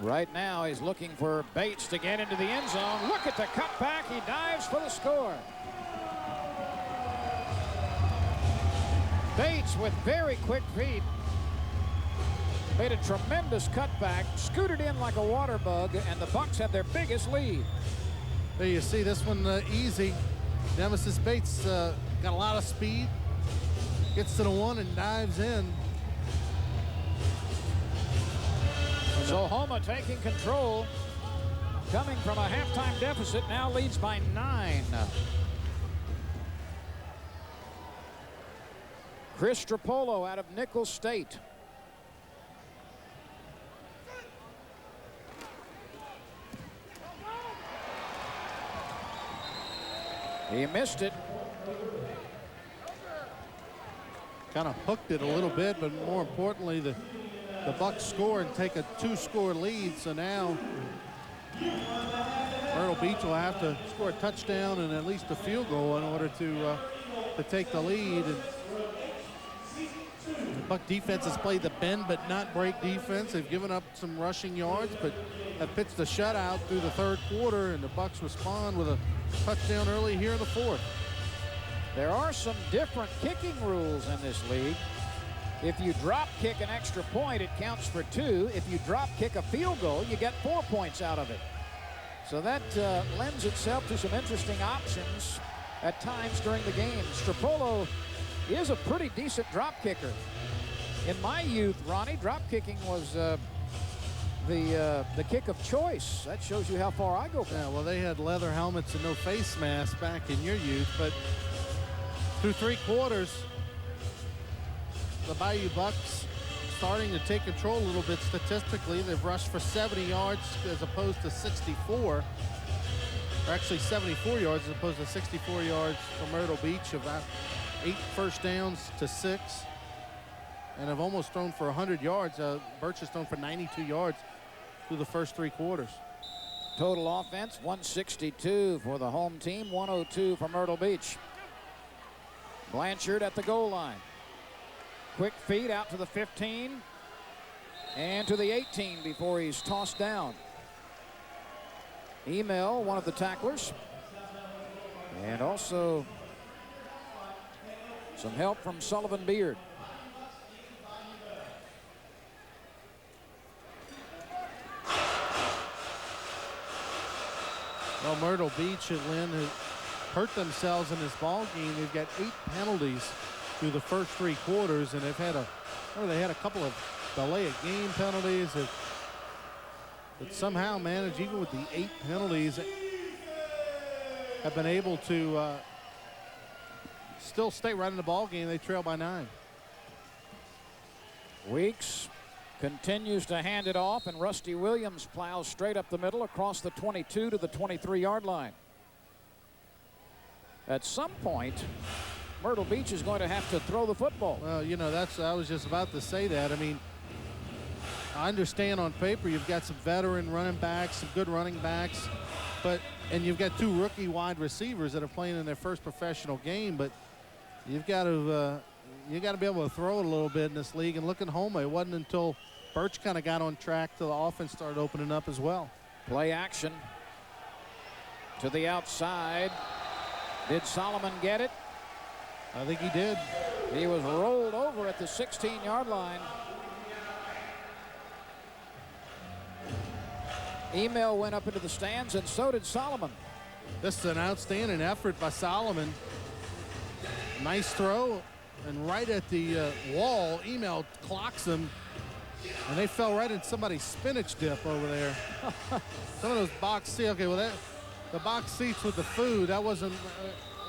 Right now, he's looking for Bates to get into the end zone. Look at the cutback. He dives for the score. Bates with very quick feet. Made a tremendous cutback, scooted in like a water bug, and the Bucks have their biggest lead. There you see this one easy. Nemesis Bates got a lot of speed. Gets to the one and dives in. So Houma taking control. Coming from a halftime deficit, now leads by 9. Chris Stropolo out of Nicholls State. He missed it. Kind of hooked it a little bit, but more importantly, the Bucks score and take a 2-score lead. So now Myrtle Beach will have to score a touchdown and at least a field goal in order to take the lead. And the Buck defense has played the bend but not break defense. They've given up some rushing yards, but have pitched a shutout through the third quarter, and the Bucks respond with a touchdown early here in the fourth. There are some different kicking rules in this league. If you drop kick an extra point, it counts for 2. If you drop kick a field goal, you get 4 points out of it. So that lends itself to some interesting options at times during the game. Stropolo is a pretty decent drop kicker. In my youth, Ronnie, drop kicking was the kick of choice. That shows you how far I go back. Yeah, well, they had leather helmets and no face masks back in your youth, but through 3 quarters, the Bayou Bucks starting to take control a little bit statistically. They've rushed for 70 yards as opposed to 64. Or actually 74 yards as opposed to 64 yards for Myrtle Beach. About 8 first downs to 6. And have almost thrown for 100 yards. Birch has thrown for 92 yards through the first 3 quarters. Total offense, 162 for the home team, 102 for Myrtle Beach. Blanchard at the goal line. Quick feed out to the 15 and to the 18 before he's tossed down. Email, one of the tacklers. And also some help from Sullivan Beard. Well, Myrtle Beach and Lynn have hurt themselves in this ball game. They've got 8 penalties through the first 3 quarters, and they've had a couple of delay of game penalties. But somehow managed, even with the 8 penalties, have been able to still stay right in the ball game. They trail by 9. Weeks continues to hand it off, and Rusty Williams plows straight up the middle across the 22 to the 23-yard line. At some point, Myrtle Beach is going to have to throw the football. Well, you know, I was just about to say that. I mean, I understand on paper you've got some veteran running backs, some good running backs, and you've got 2 rookie wide receivers that are playing in their first professional game, but you've got to be able to throw it a little bit in this league. And look at Houma. It wasn't until Birch kind of got on track till the offense started opening up as well. Play action to the outside. Did Solomon get it? I think he did. He was rolled over at the 16-yard line. Email went up into the stands, and so did Solomon. This is an outstanding effort by Solomon. Nice throw, and right at the wall, Email clocks him, and they fell right in somebody's spinach dip over there. Some of those box seats, okay, well, the box seats with the food, that wasn't,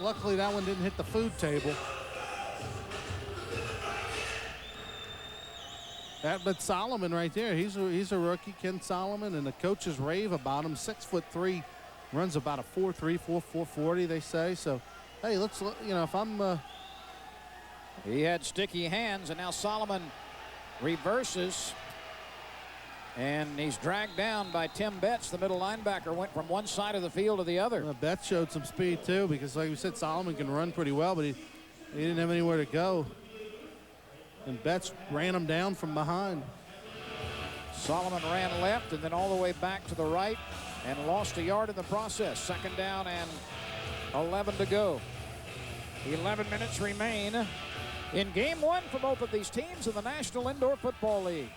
luckily that one didn't hit the food table. But Solomon right there, he's a rookie, Ken Solomon, and the coaches rave about him. 6'3", runs about a 4.3, 4.40, they say. So, hey, let's, you know, if I'm... He had sticky hands, and now Solomon reverses. And he's dragged down by Tim Betts, the middle linebacker. Went from one side of the field to the other. Betts showed some speed, too, because like we said, Solomon can run pretty well, but he didn't have anywhere to go. And Betts ran him down from behind. Solomon ran left and then all the way back to the right and lost a yard in the process. 2nd down and 11 to go. 11 minutes remain in game 1 for both of these teams in the National Indoor Football League.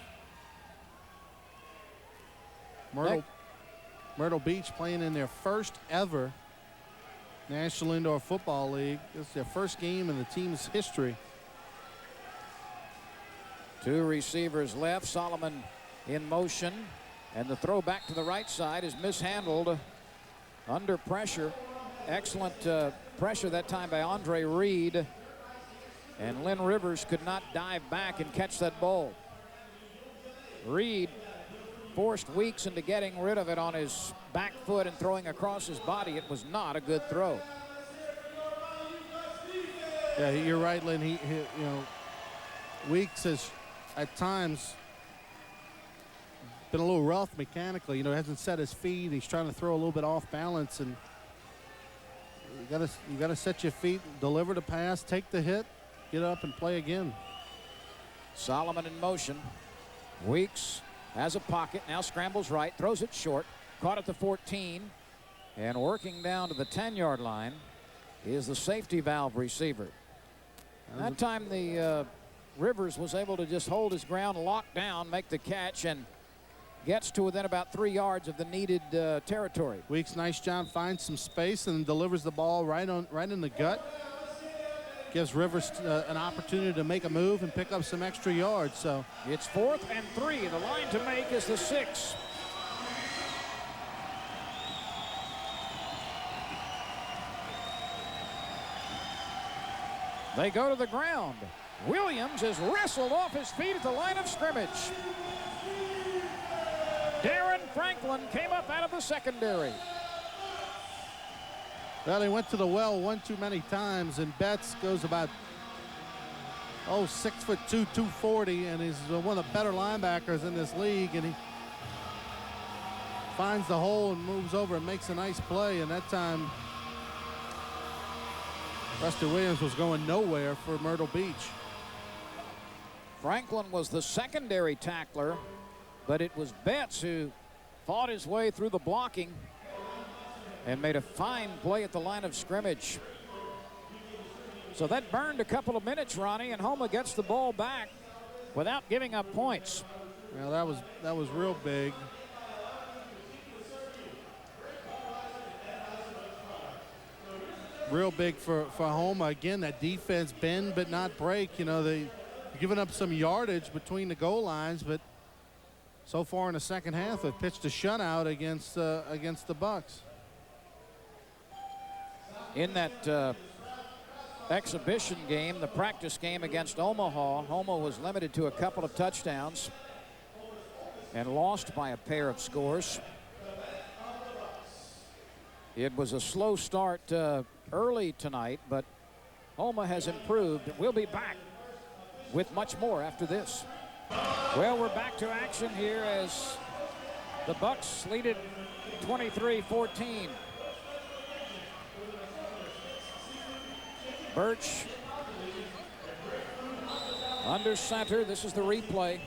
Myrtle Beach playing in their first ever National Indoor Football League. This is their first game in the team's history. 2 receivers left. Solomon in motion, and the throw back to the right side is mishandled under pressure. Excellent pressure that time by Andre Reed, and Lynn Rivers could not dive back and catch that ball. Reed forced Weeks into getting rid of it on his back foot and throwing across his body. It was not a good throw. Yeah, you're right, Lynn. He Weeks has at times been a little rough mechanically. You know, hasn't set his feet. He's trying to throw a little bit off balance, and you gotta set your feet, deliver the pass, take the hit, get up and play again. Solomon in motion. Weeks has a pocket, now scrambles right, throws it short, caught at the 14, and working down to the 10-yard line is the safety valve receiver. That time the Rivers was able to just hold his ground, lock down, make the catch, and gets to within about 3 yards of the needed territory. Weeks, nice job, finds some space and delivers the ball right in the gut. Gives Rivers an opportunity to make a move and pick up some extra yards. So it's 4th and 3. The line to make is the 6. They go to the ground. Williams is wrestled off his feet at the line of scrimmage. Darren Franklin came up out of the secondary. Well, he went to the well one too many times, and Betts goes about 6'2", 240, and he's one of the better linebackers in this league, and he finds the hole and moves over and makes a nice play. And that time Rusty Williams was going nowhere for Myrtle Beach. Franklin was the secondary tackler, but it was Betts who fought his way through the blocking and made a fine play at the line of scrimmage. So that burned a couple of minutes, Ronnie, and Houma gets the ball back without giving up points. Well, that was real big. Real big for Houma. Again, that defense bend but not break. You know, they're giving up some yardage between the goal lines, but so far in the second half, they've pitched a shutout against the Bucks. In that exhibition game, the practice game against Omaha, Houma was limited to a couple of touchdowns and lost by a pair of scores. It was a slow start early tonight, but Houma has improved. We'll be back with much more after this. Well, we're back to action here as the Bucks lead it 23-14. Birch under center. This is the replay.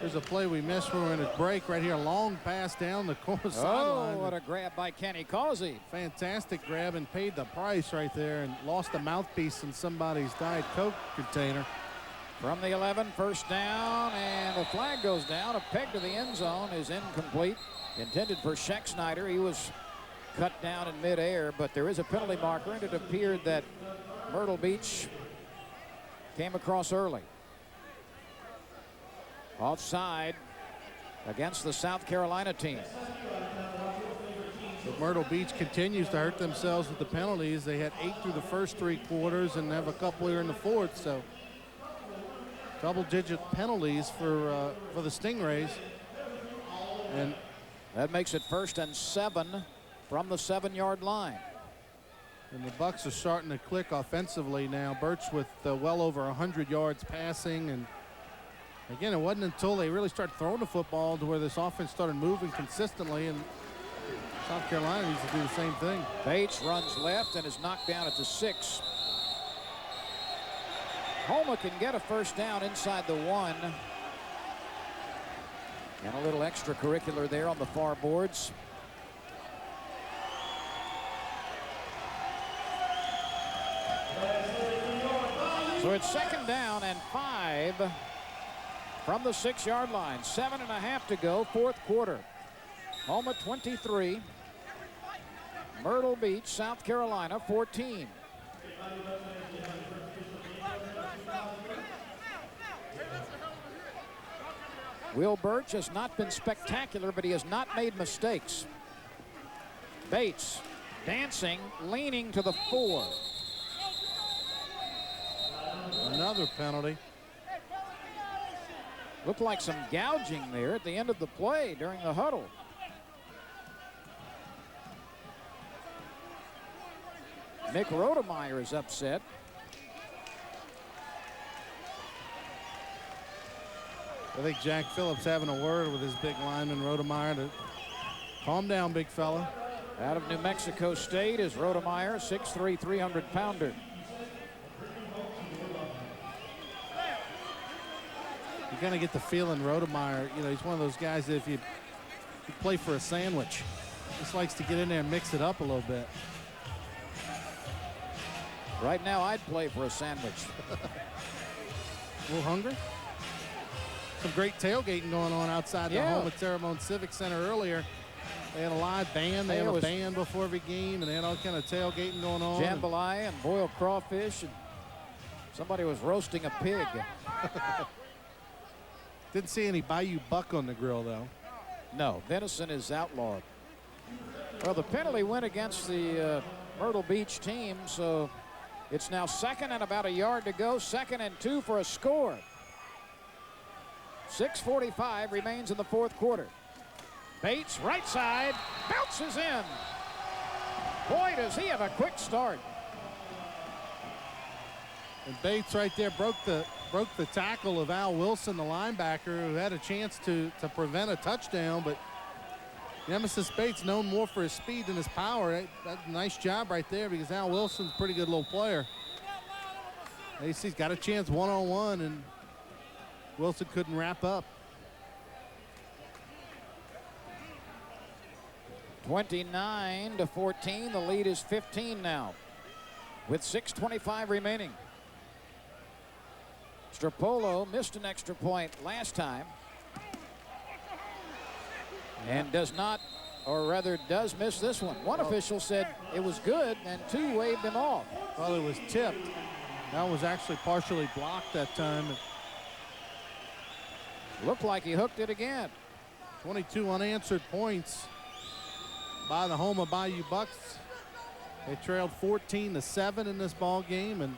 There's a play we missed when we were in a break right here. Long pass down the corner sideline. Oh, what a grab by Kenny Causey. Fantastic grab and paid the price right there and lost a mouthpiece in somebody's Diet Coke container. From the 11, first down, and the flag goes down. A peg to the end zone is incomplete. Intended for Scheck-Snyder. He was cut down in midair, but there is a penalty marker, and it appeared that Myrtle Beach came across early. Offside against the South Carolina team. But Myrtle Beach continues to hurt themselves with the penalties. They had 8 through the first 3 quarters and have a couple here in the fourth. So double-digit penalties for the Stingrays. And that makes it 1st and 7 from the 7-yard line. And the Bucks are starting to click offensively now. Birch with well over 100 yards passing. And again, it wasn't until they really started throwing the football to where this offense started moving consistently, and South Carolina needs to do the same thing. Bates runs left and is knocked down at the 6. Houma can get a first down inside the 1. And a little extracurricular there on the far boards. So it's 2nd down and 5 from the 6-yard line. 7.5 to go, 4th quarter. Houma 23. Myrtle Beach, South Carolina 14. Will Birch has not been spectacular, but he has not made mistakes. Bates dancing, leaning to the 4. Another penalty. Looked like some gouging there at the end of the play during the huddle. Nick Rodemeyer is upset. I think Jack Phillips having a word with his big lineman, Rodemeyer, to calm down, big fella. Out of New Mexico State is Rodemeyer, 6'3", 300-pounder. You kind of get the feeling Rodemeyer, you know, he's one of those guys that if you play for a sandwich, just likes to get in there and mix it up a little bit. Right now, I'd play for a sandwich. A little hungry? Some great tailgating going on outside the Houma Terrebonne Civic Center earlier. They had a live band. They have a band before every game, and they had all kind of tailgating going on. Jambalaya and boiled crawfish, and somebody was roasting a pig. Didn't see any Bayou Buck on the grill, though. No, venison is outlawed. Well, the penalty went against the Myrtle Beach team, so it's now 2nd and about a yard to go. 2nd and 2 for a score. 6:45 remains in the 4th quarter. Bates, right side, bounces in. Boy, does he have a quick start. And Bates right there broke the tackle of Al Wilson, the linebacker, who had a chance to prevent a touchdown, but Nemesis Bates, known more for his speed than his power. That's a nice job right there because Al Wilson's a pretty good little player. AC's got a chance one-on-one, and Wilson couldn't wrap up. 29-14. The lead is 15 now with 6:25 remaining. Stropolo missed an extra point last time and does miss this one. One official said it was good and 2 waved him off. Well, it was tipped. That was actually partially blocked that time. Looked like he hooked it again. 22 unanswered points by the Houma Bayou Bucks. They trailed 14-7 in this ball game, and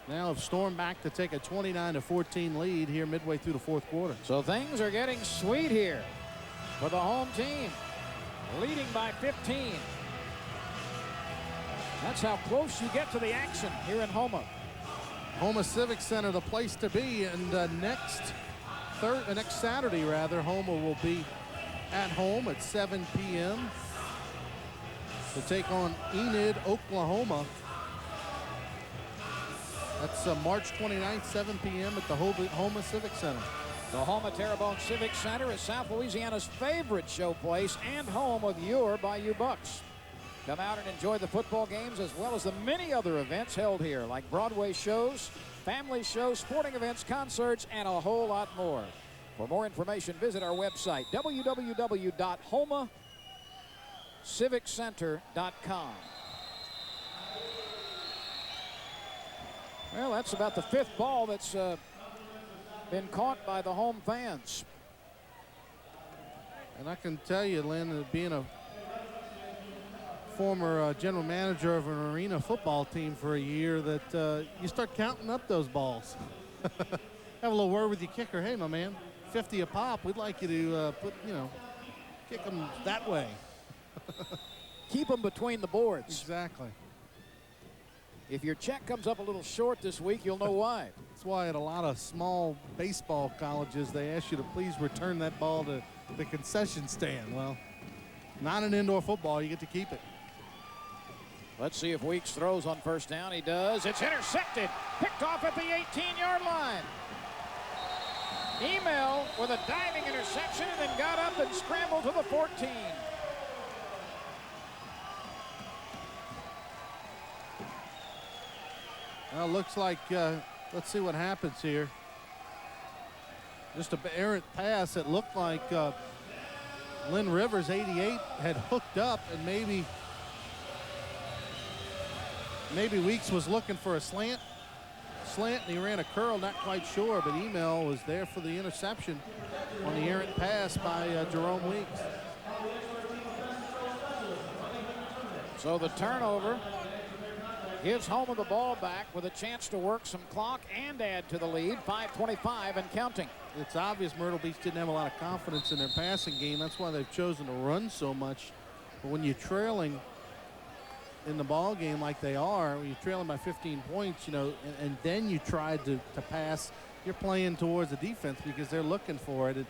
now have stormed back to take a 29-14 lead here midway through the 4th quarter. So things are getting sweet here for the home team, leading by 15. That's how close you get to the action here in Houma. Houma Civic Center, the place to be, and next Saturday, Houma will be at home at 7 p.m. to take on Enid, Oklahoma. That's March 29th, 7 p.m. at the Houma Civic Center. The Houma Terrebonne Civic Center is South Louisiana's favorite showplace and home of your Bayou Bucks. Come out and enjoy the football games as well as the many other events held here, like Broadway shows, family shows, sporting events, concerts, and a whole lot more. For more information, visit our website, www.houmaciviccenter.com. Well, that's about the 5th ball that's been caught by the home fans. And I can tell you, Lynn, being a former general manager of an arena football team for a year, that you start counting up those balls. Have a little word with your kicker. Hey, my man, 50 a pop. We'd like you to kick them that way. Keep them between the boards. Exactly. If your check comes up a little short this week, you'll know why. That's why at a lot of small baseball colleges, they ask you to please return that ball to the concession stand. Well, not in indoor football. You get to keep it. Let's see if Weeks throws on 1st down. He does. It's intercepted. Picked off at the 18-yard line. Email with a diving interception and then got up and scrambled to the 14. Well, looks like, let's see what happens here. Just an errant pass. It looked like Lynn Rivers, 88, had hooked up, and maybe Weeks was looking for a slant, and he ran a curl, not quite sure, but Email was there for the interception on the errant pass by Jerome Weeks. So the turnover gives Houma the ball back with a chance to work some clock and add to the lead. 5:25 and counting. It's obvious Myrtle Beach didn't have a lot of confidence in their passing game. That's why they've chosen to run so much. But when you're trailing in the ball game like they are, when you're trailing by 15 points, you know, and then you try to pass, you're playing towards the defense because they're looking for it.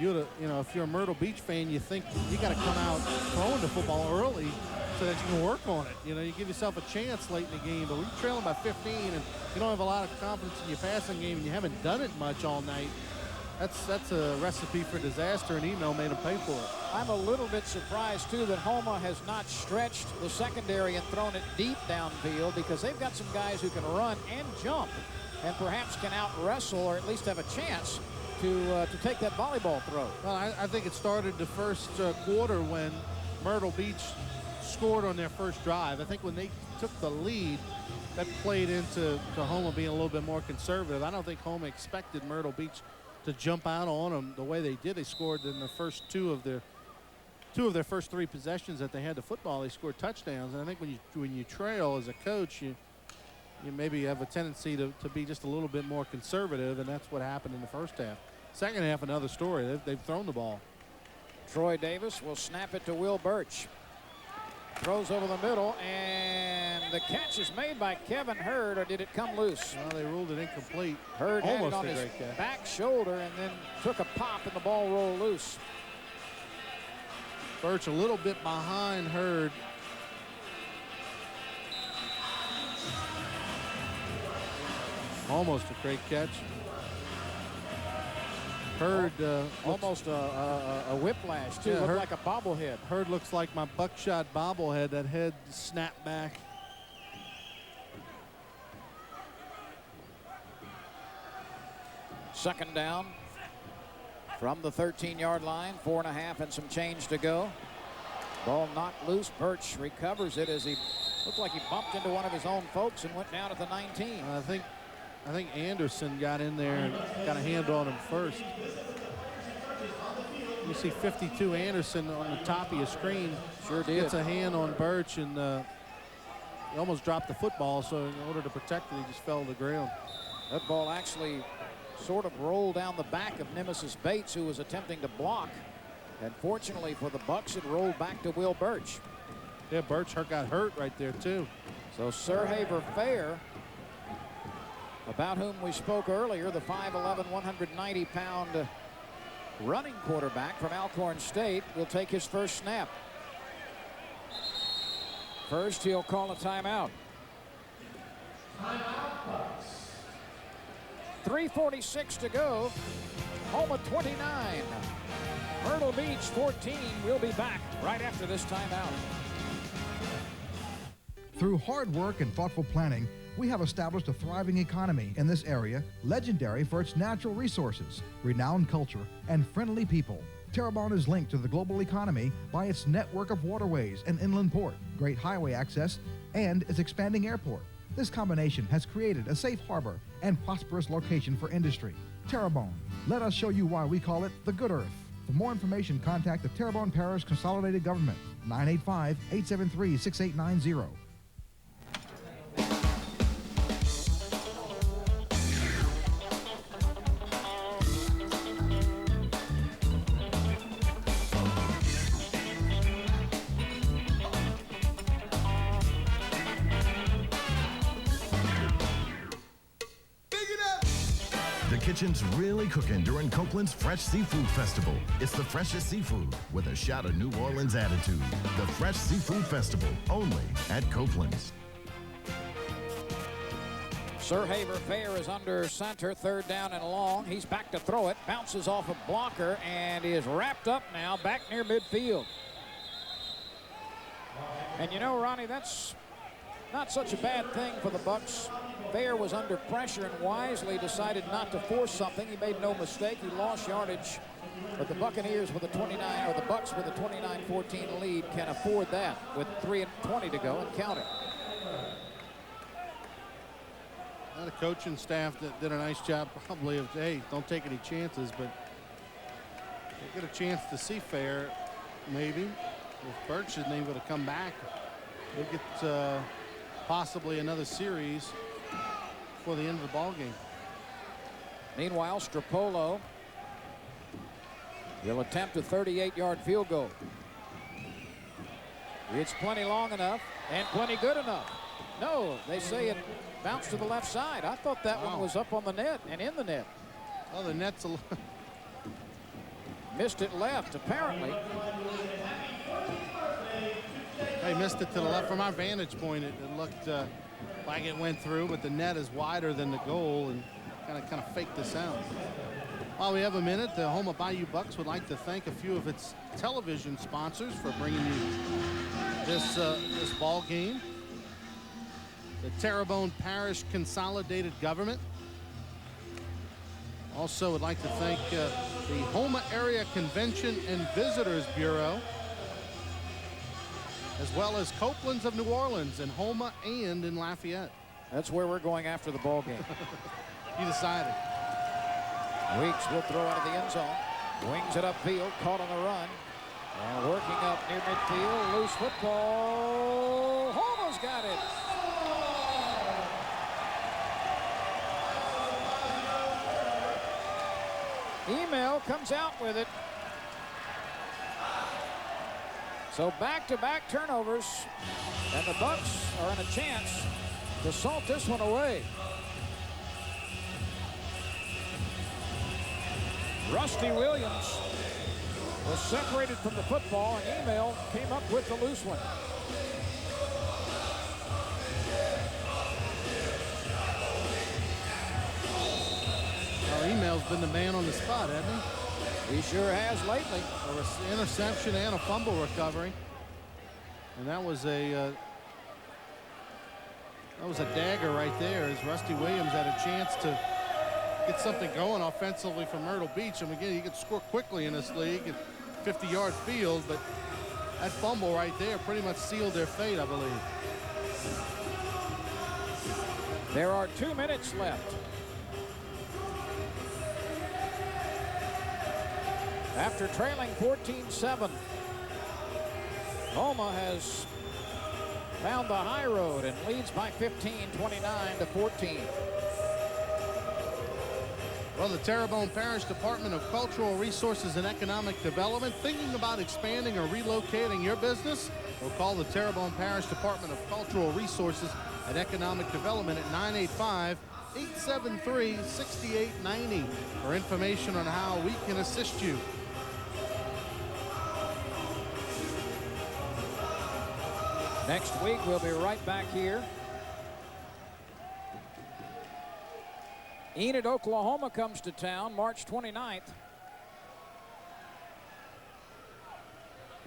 You know, if you're a Myrtle Beach fan, you think you got to come out throwing the football early so that you can work on it. You know, you give yourself a chance late in the game, but when you're trailing by 15 and you don't have a lot of confidence in your passing game and you haven't done it much all night, that's a recipe for disaster, and Email made them pay for it. I'm a little bit surprised, too, that Houma has not stretched the secondary and thrown it deep downfield, because they've got some guys who can run and jump and perhaps can out-wrestle or at least have a chance to take that volleyball throw. Well, I think it started the first quarter when Myrtle Beach scored on their first drive. I think when they took the lead, that played into Houma being a little bit more conservative. I don't think Houma expected Myrtle Beach to jump out on them the way they did. They scored in the first two of their first three possessions that they had the football. They scored touchdowns, and I think when you trail as a coach, you maybe have a tendency to be just a little bit more conservative, and that's what happened in the first half. Second half, another story. They've thrown the ball. Troy Davis will snap it to Will Birch. Throws over the middle, and the catch is made by Kevin Hurd, or did it come loose? Well, they ruled it incomplete. Hurd had it Almost on a his great catch. back shoulder and then took a pop, and the ball rolled loose. Birch a little bit behind Hurd. Almost a great catch. Hurd almost a whiplash, too. Yeah, Looked like a bobblehead. Hurd looks like my buckshot bobblehead. That head snapped back. Second down from the 13-yard line. 4.5 and some change to go. Ball knocked loose. Birch recovers it as he looked like he bumped into one of his own folks and went down at the 19. I think Anderson got in there and got a hand on him first. You see 52 Anderson on the top of your screen. Sure did. Gets a hand on Birch, and he almost dropped the football, so in order to protect it, he just fell to the ground. That ball actually sort of rolled down the back of Nemesis Bates, who was attempting to block. And fortunately for the Bucks, it rolled back to Will Birch. Yeah, Birch got hurt right there, too. So Sirhaver Fair, about whom we spoke earlier, the 5'11", 190-pound running quarterback from Alcorn State, will take his first snap. First, he'll call a timeout. 3:46 to go. Houma 29. Myrtle Beach 14. We'll be back right after this timeout. Through hard work and thoughtful planning, we have established a thriving economy in this area, legendary for its natural resources, renowned culture, and friendly people. Terrebonne is linked to the global economy by its network of waterways and inland port, great highway access, and its expanding airport. This combination has created a safe harbor and prosperous location for industry. Terrebonne. Let us show you why we call it the Good Earth. For more information, contact the Terrebonne Parish Consolidated Government, 985-873-6890. Kitchen's really cooking during Copeland's Fresh Seafood Festival. It's the freshest seafood with a shot of New Orleans attitude. The Fresh Seafood Festival, only at Copeland's. Sirhaver Fair is under center, 3rd down and long. He's back to throw it, bounces off a blocker, and is wrapped up now back near midfield. And you know, Ronnie, that's not such a bad thing for the Bucks. Fair was under pressure and wisely decided not to force something. He made no mistake. He lost yardage. But the Buccaneers with a 29, or the Bucks with a 29-14 lead can afford that with 3:20 to go and counting. Well, the coaching staff that did a nice job probably of, hey, don't take any chances, but they get a chance to see Fair maybe. If Birch isn't able to come back, they'll get possibly another series before the end of the ball game. Meanwhile, Stropolo will attempt a 38-yard field goal. It's plenty long enough and plenty good enough. No, they say it bounced to the left side. I thought that one was up on the net and in the net. Oh, the net's a missed it left, apparently. They missed it to the left. From our vantage point, it looked like it went through, but the net is wider than the goal and kind of faked this out. While we have a minute, the Houma Bayou Bucks would like to thank a few of its television sponsors for bringing you this ball game. The Terrebonne Parish Consolidated Government. Also would like to thank the Houma Area Convention and Visitors Bureau, as well as Copeland's of New Orleans in Houma and in Lafayette. That's where we're going after the ball game. You decided. Weeks will throw out of the end zone. Wings it upfield, caught on the run. And working up near midfield, loose football. Houma's got it. Email comes out with it. So back-to-back turnovers, and the Bucks are in a chance to salt this one away. Rusty Williams was separated from the football, and Email came up with the loose one. Our Email's been the man on the spot, hasn't he? He sure has lately. An interception and a fumble recovery. And that was a dagger right there, as Rusty Williams had a chance to get something going offensively for Myrtle Beach. And again, you can score quickly in this league at 50-yard field, but that fumble right there pretty much sealed their fate, I believe. There are 2 minutes left. After trailing 14-7, Houma has found the high road and leads by 15, 29-14. Well, the Terrebonne Parish Department of Cultural Resources and Economic Development, thinking about expanding or relocating your business? We'll call the Terrebonne Parish Department of Cultural Resources and Economic Development at 985-873-6890 for information on how we can assist you. Next week, we'll be right back here. Enid, Oklahoma comes to town March 29th.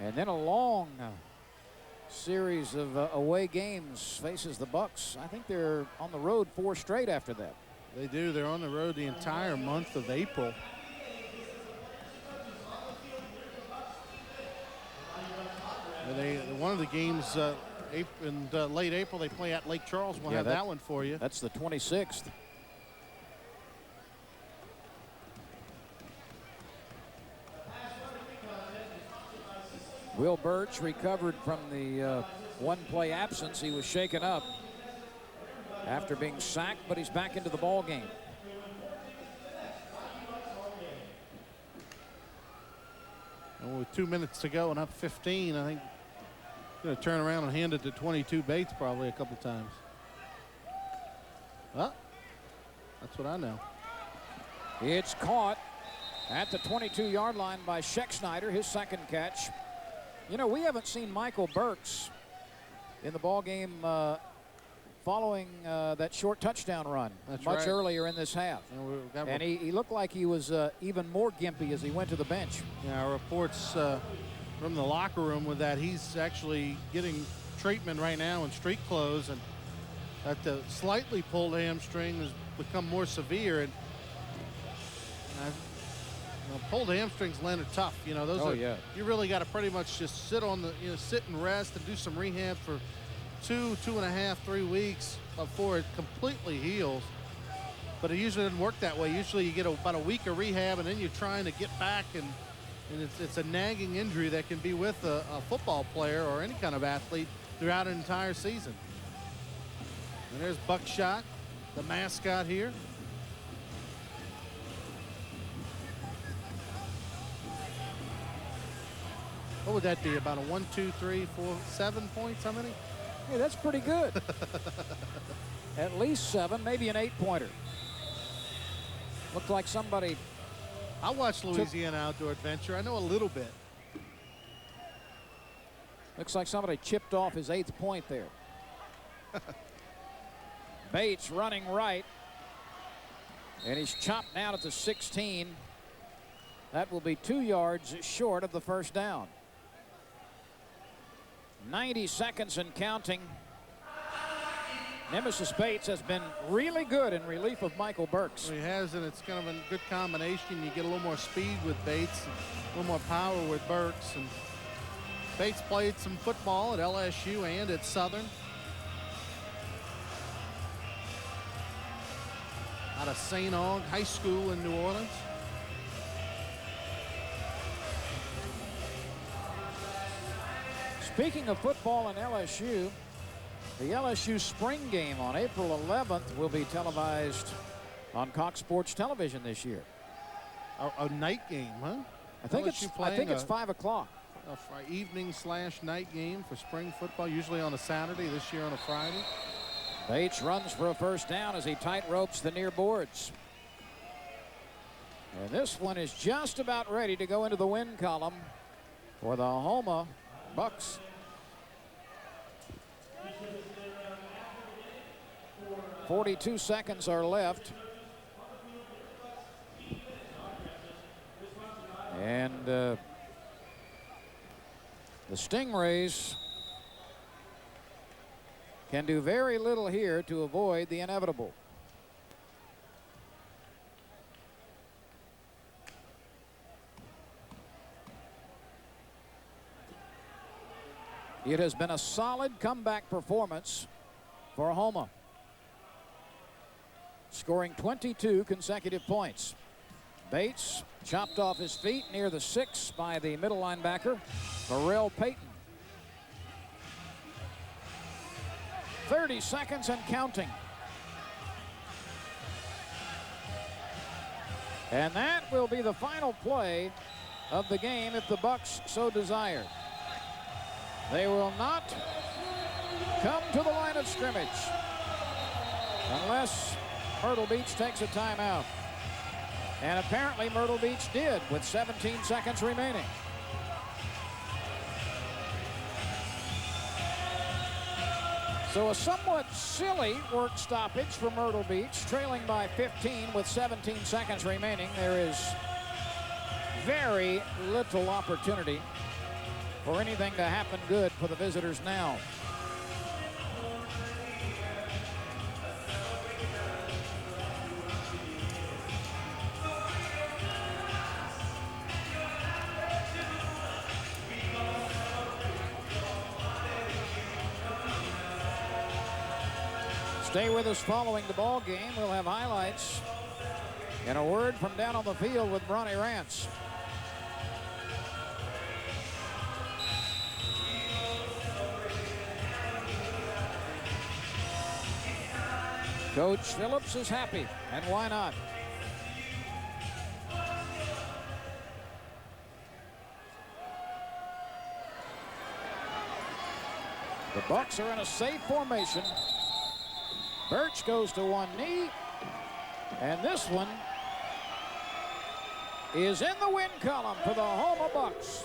And then a long series of away games faces the Bucks. I think they're on the road 4 straight after that. They do. They're on the road the entire month of April. One of the games in late April, they play at Lake Charles. We'll have that one for you. That's the 26th. Will Birch recovered from the one-play absence. He was shaken up after being sacked, but he's back into the ball game. And with 2 minutes to go and up 15, I think going to turn around and hand it to 22 Bates probably a couple times. Well, that's what I know. It's caught at the 22-yard line by Scheck-Snyder, his second catch. You know, we haven't seen Michael Burks in the ball game following that short touchdown run That's much right. earlier in this half. And he looked like he was even more gimpy as he went to the bench. Yeah, reports from the locker room with that he's actually getting treatment right now in street clothes, and that the slightly pulled hamstring has become more severe. And pulled hamstrings, Len, are tough. You know, those yeah. You really got to pretty much just sit on the, sit and rest and do some rehab for 2.5, 3 weeks before it completely heals. But it usually doesn't work that way. Usually you get about a week of rehab, and then you're trying to get back, and it's a nagging injury that can be with a football player or any kind of athlete throughout an entire season. And there's Buckshot, the mascot here. What would that be? About a 1, 2, 3, 4, 7 points? How many? Hey, that's pretty good. At least 7, maybe an 8-pointer. Looked like somebody. I watched Louisiana Outdoor Adventure. I know a little bit. Looks like somebody chipped off his 8th point there. Bates running right. And he's chopped down at the 16. That will be 2 yards short of the first down. 90 seconds and counting. Nemesis Bates has been really good in relief of Michael Burks. Well, he has, and it's kind of a good combination. You get a little more speed with Bates, a little more power with Burks. And Bates played some football at LSU and at Southern. Out of St. Aug High School in New Orleans. Speaking of football and LSU, the LSU spring game on April 11th will be televised on Cox Sports Television this year. A night game, huh? I think it's 5 o'clock. A evening/night game for spring football, usually on a Saturday, this year on a Friday. Bates runs for a first down as he tight ropes the near boards. And this one is just about ready to go into the win column for the Houma Bucks. .42 seconds are left. And the Stingrays can do very little here to avoid the inevitable. It has been a solid comeback performance for Houma, scoring 22 consecutive points. Bates chopped off his feet near the 6 by the middle linebacker, Pharrell Payton. 30 seconds and counting. And that will be the final play of the game if the Bucks so desire. They will not come to the line of scrimmage unless Myrtle Beach takes a timeout. And apparently Myrtle Beach did with 17 seconds remaining. So a somewhat silly work stoppage for Myrtle Beach, trailing by 15 with 17 seconds remaining. There is very little opportunity for anything to happen good for the visitors now. Stay with us following the ball game. We'll have highlights and a word from down on the field with Bronny Rance. Coach Phillips is happy, and why not? The Bucks are in a safe formation. Birch goes to one knee, and this one is in the win column for the Houma Bucks.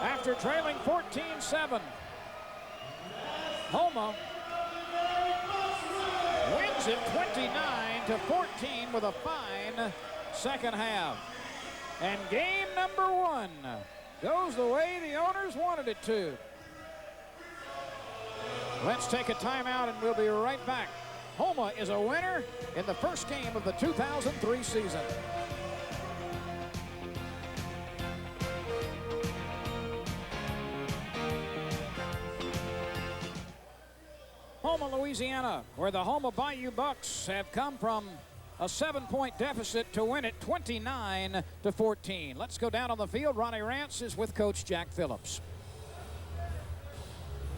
After trailing 14-7, Houma leads it 29-14 with a fine second half. And game number 1 goes the way the owners wanted it to. Let's take a timeout and we'll be right back. Houma is a winner in the first game of the 2003 season. Houma, Louisiana, where the Houma Bayou Bucks have come from a 7-point deficit to win it 29-14. Let's go down on the field. Ronnie Rance is with Coach Jack Phillips.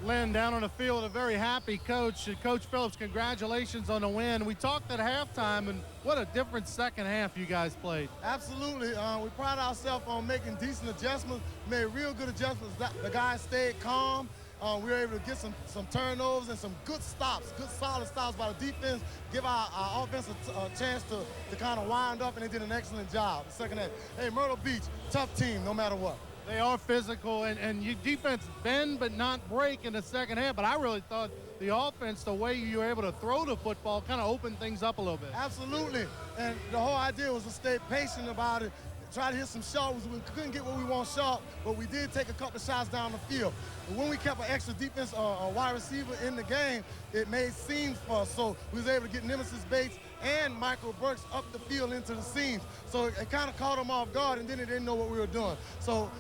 Lynn, down on the field, a very happy coach. Coach Phillips, congratulations on the win. We talked at halftime, and what a different second half you guys played. Absolutely. We pride ourselves on making decent adjustments, made real good adjustments. The guys stayed calm. We were able to get some turnovers and some good stops, good solid stops by the defense, give our offense a chance to kind of wind up, and they did an excellent job the second half. Hey, Myrtle Beach, tough team no matter what. They are physical, and your defense bend but not break in the second half. But I really thought the offense, the way you were able to throw the football, kind of opened things up a little bit. Absolutely. And the whole idea was to stay patient about it, try to hit some shots. We couldn't get what we want shot, but we did take a couple of shots down the field. And when we kept an extra defense, a wide receiver in the game, it made seams for us. So we was able to get Nemesis Bates and Michael Burks up the field into the seams. So it kind of caught them off guard, and then they didn't know what we were doing. So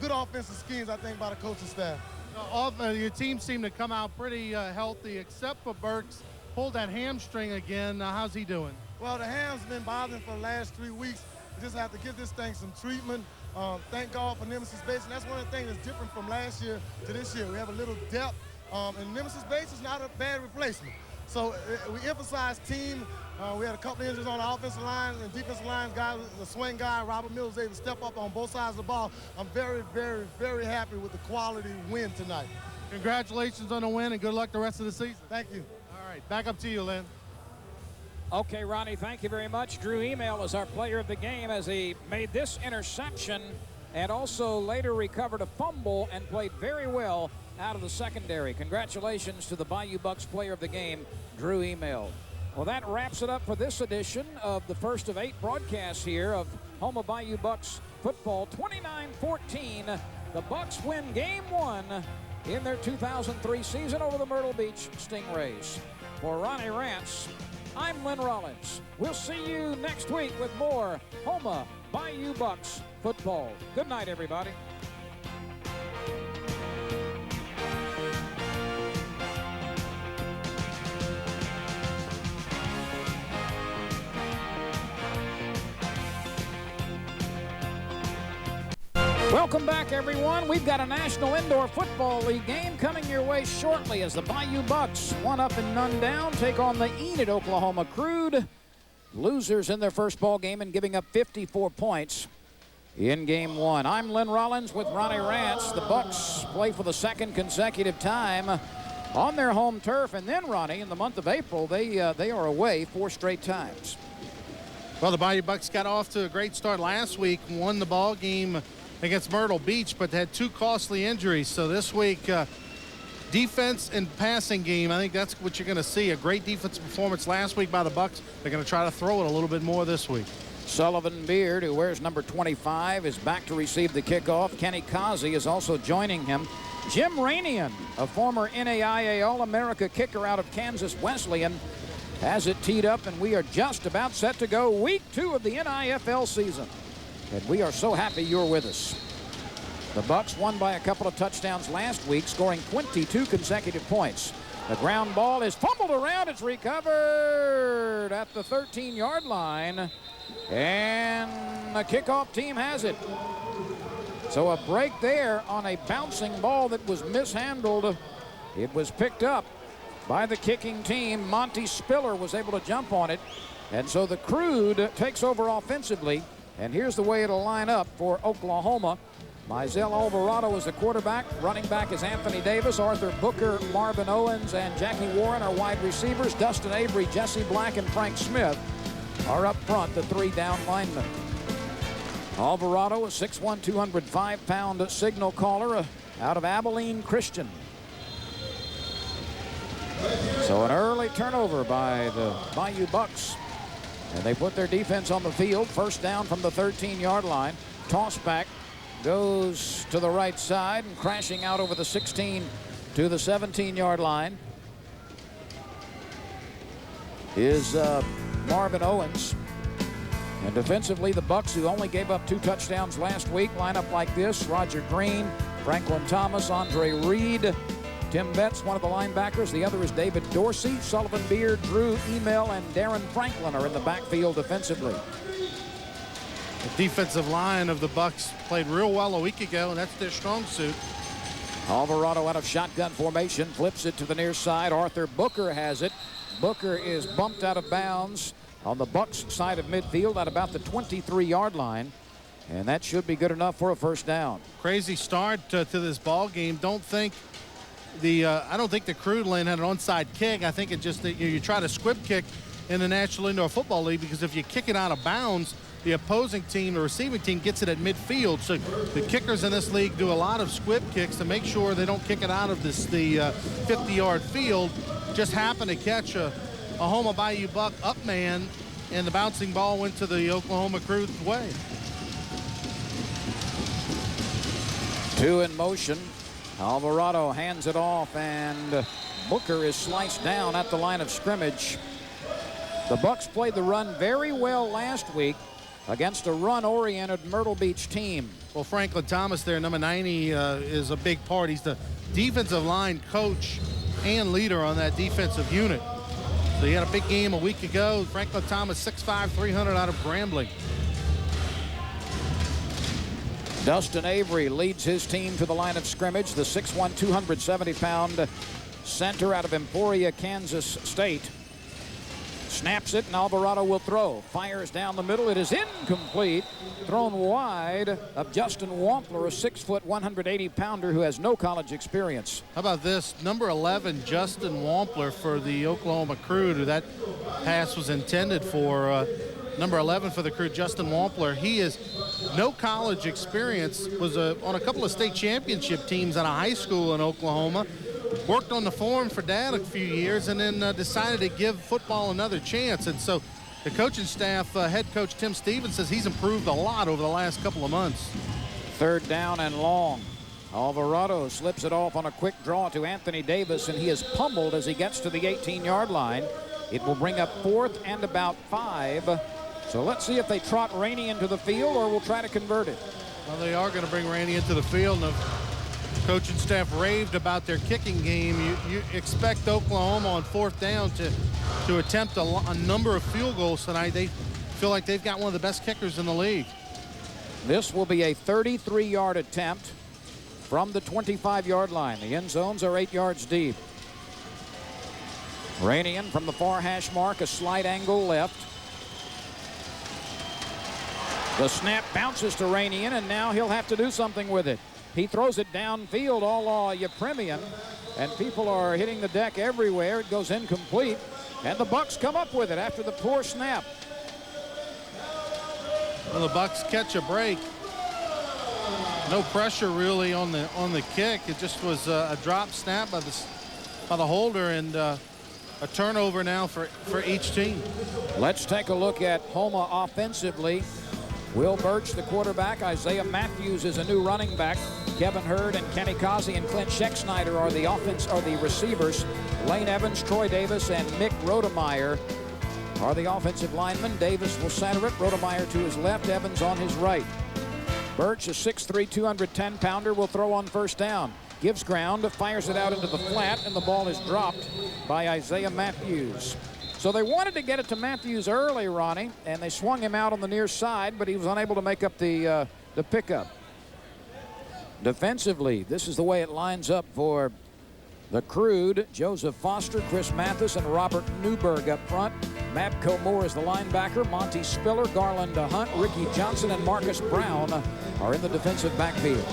good offensive schemes, I think, by the coaching staff. Your team seemed to come out pretty healthy, except for Burks. Pulled that hamstring again. How's he doing? Well, the ham's been bothering for the last 3 weeks. We just have to give this thing some treatment. Thank God for Nemesis Bates, and that's one of the things that's different from last year to this year. We have a little depth, and Nemesis Bates is not a bad replacement. So we emphasize team. We had a couple of injuries on the offensive line and defensive line. Guys, the swing guy, Robert Mills, was able to step up on both sides of the ball. I'm very, very, very happy with the quality win tonight. Congratulations on the win, and good luck the rest of the season. Thank you. All right, back up to you, Lynn. Okay, Ronnie, thank you very much. Drew Email is our player of the game as he made this interception and also later recovered a fumble and played very well out of the secondary. Congratulations to the Bayou Bucks player of the game, Drew Email. Well, that wraps it up for this edition of the first of 8 broadcasts here of Houma Bayou Bucks football. 29-14, the Bucks win game 1 in their 2003 season over the Myrtle Beach Stingrays. For Ronnie Rance, I'm Lynn Rollins. We'll see you next week with more Houma Bayou Bucks football. Good night, everybody. Welcome back, everyone. We've got a National Indoor Football League game coming your way shortly as the Bayou Bucks, 1 up and none down, take on the Enid, Oklahoma Crude. Losers in their first ball game and giving up 54 points in game 1. I'm Lynn Rollins with Ronnie Rance. The Bucks play for the second consecutive time on their home turf. And then, Ronnie, in the month of April, they are away 4 straight times. Well, the Bayou Bucks got off to a great start last week, won the ball game against Myrtle Beach, but had 2 costly injuries. So this week, defense and passing game, I think that's what you're going to see. A great defensive performance last week by the Bucks. They're going to try to throw it a little bit more this week. Sullivan Beard, who wears number 25, is back to receive the kickoff. Kenny Kazi is also joining him. Jim Rainian, a former NAIA All-America kicker out of Kansas Wesleyan, has it teed up, and we are just about set to go week 2 of the NIFL season. And we are so happy you're with us. The Bucks won by a couple of touchdowns last week, scoring 22 consecutive points. The ground ball is fumbled around. It's recovered at the 13-yard line. And the kickoff team has it. So a break there on a bouncing ball that was mishandled. It was picked up by the kicking team. Monty Spiller was able to jump on it. And so the Crude takes over offensively. And here's the way it'll line up for Oklahoma. Mizell Alvarado is the quarterback. Running back is Anthony Davis. Arthur Booker, Marvin Owens, and Jackie Warren are wide receivers. Dustin Avery, Jesse Black, and Frank Smith are up front, the 3 down linemen. Alvarado, a 6'1", 205-pound signal caller out of Abilene Christian. So an early turnover by the Bayou Bucks. And they put their defense on the field. First down from the 13-yard line. Toss back goes to the right side and crashing out over the 16 to the 17-yard line is Marvin Owens. And defensively, the Bucks, who only gave up 2 touchdowns last week, line up like this. Roger Green, Franklin Thomas, Andre Reed, Tim Betts, one of the linebackers. The other is David Dorsey. Sullivan Beard, Drew Emil, and Darren Franklin are in the backfield defensively. The defensive line of the Bucks played real well a week ago, and that's their strong suit. Alvarado out of shotgun formation, flips it to the near side. Arthur Booker has it. Booker is bumped out of bounds on the Bucks side of midfield at about the 23-yard line. And that should be good enough for a first down. Crazy start to this ball game. I don't think the Crude Lane had an onside kick. I think it just that you try to squib kick in the National Indoor Football League, because if you kick it out of bounds, the opposing team, the receiving team, gets it at midfield. So the kickers in this league do a lot of squib kicks to make sure they don't kick it out of the 50-yard field. Just happened to catch a Houma Bayou Buck up man, and the bouncing ball went to the Oklahoma Crude's way. 2 in motion. Alvarado hands it off, and Booker is sliced down at the line of scrimmage. The Bucks played the run very well last week against a run-oriented Myrtle Beach team. Well, Franklin Thomas there, number 90, is a big part. He's the defensive line coach and leader on that defensive unit. So he had a big game a week ago. Franklin Thomas, 6'5", 300 out of Grambling. Dustin Avery leads his team to the line of scrimmage. The 6'1", 270-pound center out of Emporia, Kansas State. Snaps it, and Alvarado will throw. Fires down the middle. It is incomplete. Thrown wide of Justin Wampler, a 6', 180-pounder who has no college experience. How about this? Number 11, Justin Wampler for the Oklahoma Crude, who that pass was intended for. Number 11 for the Crude, Justin Wampler. He has no college experience, was on a couple of state championship teams at a high school in Oklahoma. Worked on the farm for Dad a few years, and then decided to give football another chance. And so the coaching staff, head coach Tim Stevens, says he's improved a lot over the last couple of months. 3rd down and long. Alvarado slips it off on a quick draw to Anthony Davis, and he is pummeled as he gets to the 18-yard line. It will bring up 4th and about 5. So let's see if they trot Rainey into the field or we'll try to convert it. Well, they are going to bring Rainey into the field. And coaching staff raved about their kicking game. You expect Oklahoma on 4th down to attempt a number of field goals tonight. They feel like they've got one of the best kickers in the league. This will be a 33-yard attempt from the 25-yard line. The end zones are 8 yards deep. Rainian from the far hash mark, a slight angle left. The snap bounces to Rainian, and now he'll have to do something with it. He throws it downfield, a la Yepremian, and people are hitting the deck everywhere. It goes incomplete, and the Bucks come up with it after the poor snap. Well, the Bucks catch a break. No pressure really on the kick. It just was a drop snap by the holder, and a turnover now for each team. Let's take a look at Houma offensively. Will Birch, the quarterback. Isaiah Matthews is a new running back. Kevin Hurd and Kenny Causey and Clint Scheck-Snyder are the receivers. Lane Evans, Troy Davis, and Mick Rodemeyer are the offensive linemen. Davis will center it. Rodemeyer to his left, Evans on his right. Birch, a 6'3", 210-pounder, will throw on 1st down. Gives ground, fires it out into the flat, and the ball is dropped by Isaiah Matthews. So they wanted to get it to Matthews early, Ronnie, and they swung him out on the near side, but he was unable to make up the pickup. Defensively, this is the way it lines up for the Crude. Joseph Foster, Chris Mathis, and Robert Newberg up front. Mabco Moore is the linebacker. Monty Spiller, Garland Hunt, Ricky Johnson, and Marcus Brown are in the defensive backfield.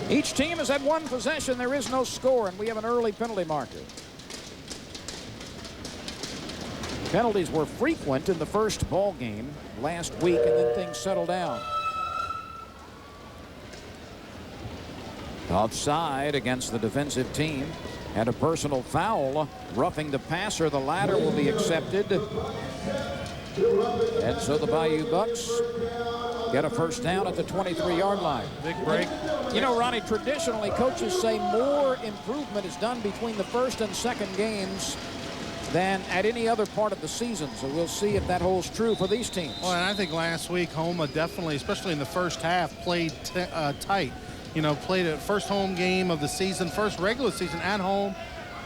Each team has had one possession. There is no score, and we have an early penalty marker. Penalties were frequent in the first ball game last week, and then things settled down. Offside against the defensive team. and a personal foul, roughing the passer. The latter will be accepted. And so the Bayou Bucks get a first down at the 23-yard line. Big break. You know, Ronnie, traditionally coaches say more improvement is done between the first and second games than at any other part of the season. So we'll see if that holds true for these teams. Well, and I think last week Houma definitely, especially in the first half, played tight. You know, played a first home game of the season, first regular season at home.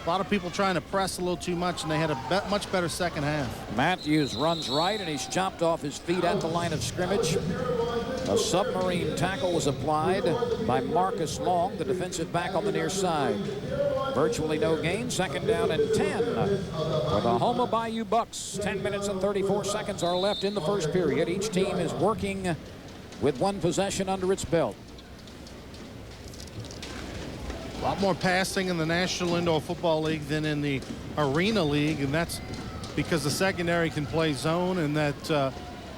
A lot of people trying to press a little too much, and they had a much better second half. Matthews runs right, and he's chopped off his feet at the line of scrimmage. A submarine tackle was applied by Marcus Long, the defensive back on the near side. Virtually no gain, second down and 10 for the Houma Bayou Bucks. 10 minutes and 34 seconds are left in the first period. Each team is working with one possession under its belt. A lot more passing in the National Indoor Football League than in the Arena League, and that's because the secondary can play zone and that